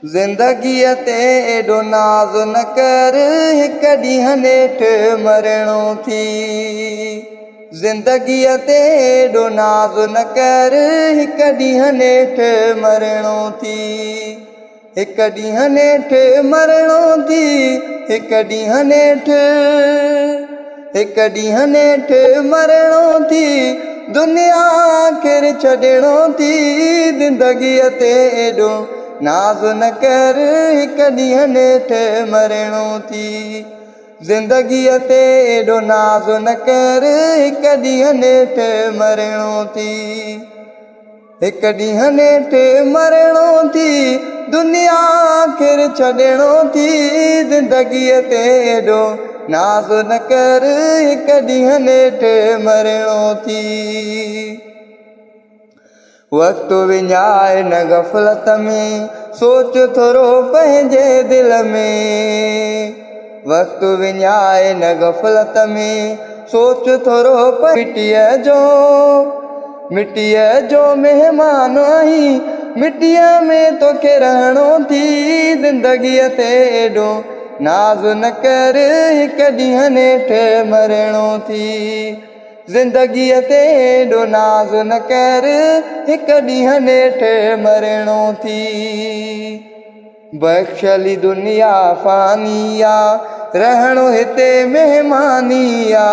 ज़िंदगीअ ते एॾो नाज़ न कर, हिक ॾींहुं नेठि मरणो थी। ज़िंदगीअ ते एॾो नाज़ न कर, हिक ॾींहुं नेठि मरणो थी। हिक ॾींहुं नेठि मरणो थी, हिक ॾींहुं नेठि, हिक ॾींहुं नेठि मरणो थी। दुनिया आख़िर छॾणो थी। ज़िंदगीअ ते एॾो नाज़ न कर, हिक ॾींहुं नेठि मरणो थी। ज़िंदगीअ ते एॾो नाज़ न कर, हिक ॾींहुं नेठि मरणो थी। हिक ॾींहुं नेठि मरणो थी। दुनिया आख़िर छॾणो थी। ज़िंदगीअ ते एॾो नाज़ न कर, हिक ॾींहुं नेठि मरणो थी। वक़्तु विञाए न ग़फ़लत में, सोच थोरो पंहिंजे दिल में। वक़्तु विञाए न ग़फ़लत में, सोच थोरो मिटीअ जो महिमान आहीं। मिटीअ में तोखे रहणो थी। ज़िंदगीअ ते एॾो नाज़ न कर, हिक ॾींहुं नेठि मरणो थी। ज़िंदगीअ ते एॾो नाज़ न कर, हिक ॾींहुं नेठि मरणो थी। बख़्शली दुनिया फ़ानी आ, रहणो हिते महिमानी आ।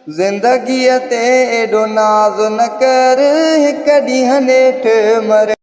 ज़िंदगीअ ते एॾो नाज़ न कर, हिक ॾींहुं नेठि मरणो